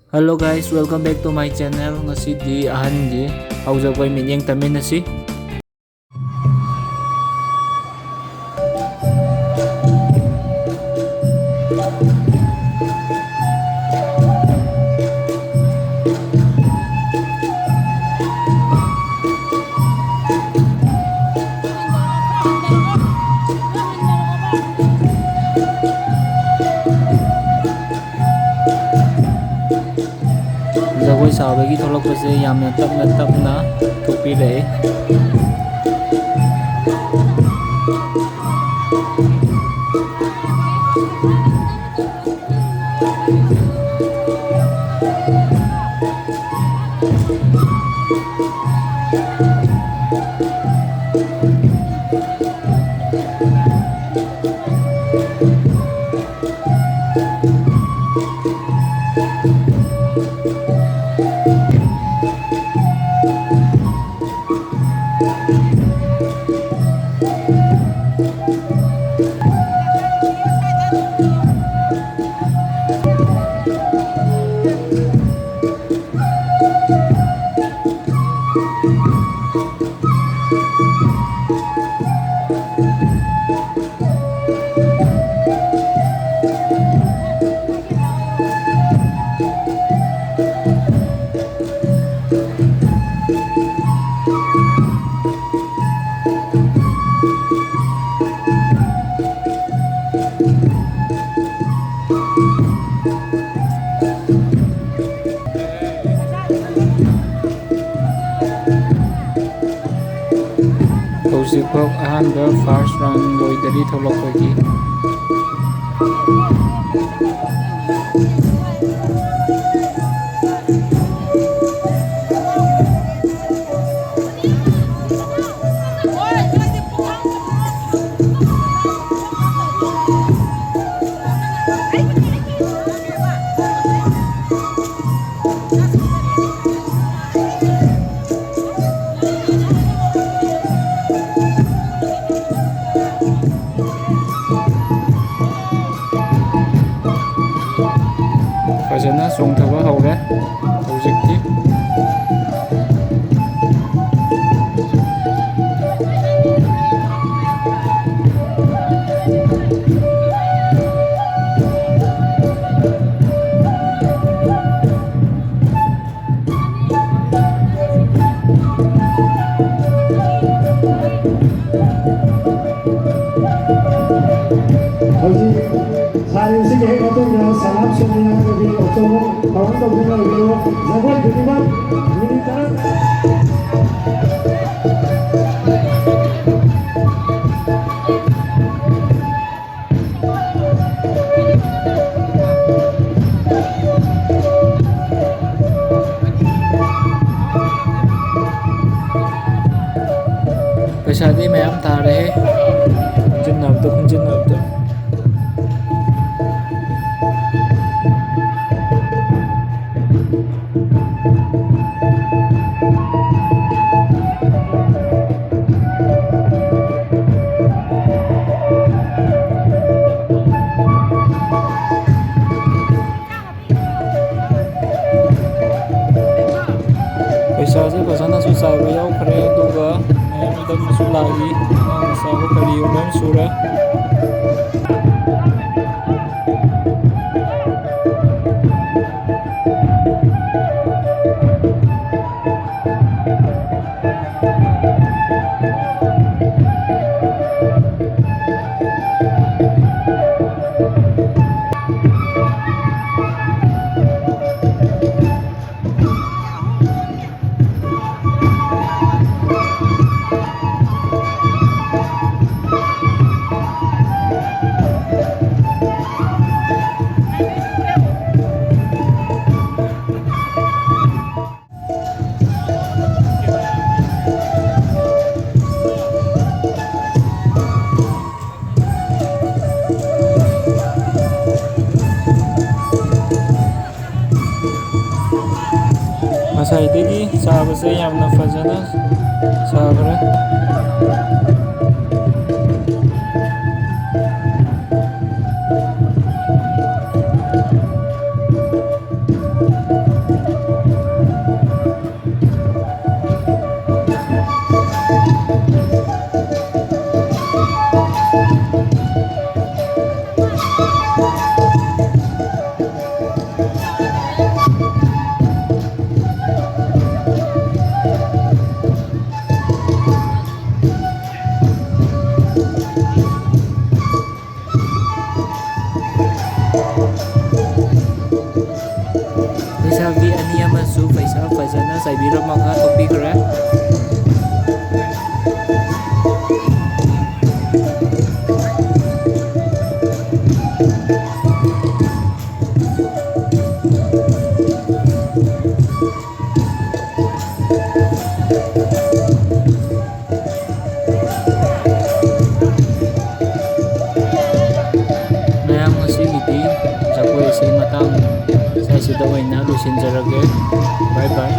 Hello guys, welcome back to my channel. Ngasidi ahanji haujab koy minyeng tamin na si Jagoy sabagi tholok pase yamna tapna topi le Hojibok ahamba first round loidari tholok pagi fazana songthaba hauре hojikti 사인식의 어떤 사람 소리나 여기 어떤 강원도 분야로 자고 드리면 우리나라 पैसा दी मैं हम था रहे जिन नब पैसा से फजana su sai ba yaw khare duga मैं दम su lagi sa ko kari umem sura ꯉꯁꯥꯏꯗꯒꯤ ꯆꯥꯕꯁꯦ ꯌꯥꯝꯅ ꯐꯖꯅ ꯆꯥꯈ꯭ꯔꯦ ꯂꯩꯁꯥꯕꯤ ꯑꯅꯤ ꯑꯃꯁꯨ ꯄꯩꯁꯥ ꯐꯖꯅ ꯆꯥꯏꯕꯤꯔꯝꯃꯒ ꯊꯣꯛꯄꯤꯈ꯭ꯔꯦ. ꯃꯌꯥꯝ ꯉꯁꯤꯒꯤꯗꯤ ꯖꯒꯣꯏ ꯏꯁꯩ ꯃꯇꯥꯡ ꯁ꯭ꯋꯥꯏꯁꯤꯗ ꯑꯣꯏꯅ ꯂꯣꯏꯁꯤꯟꯖꯔꯒꯦ. ꯕꯥꯏ ꯕꯥꯏ.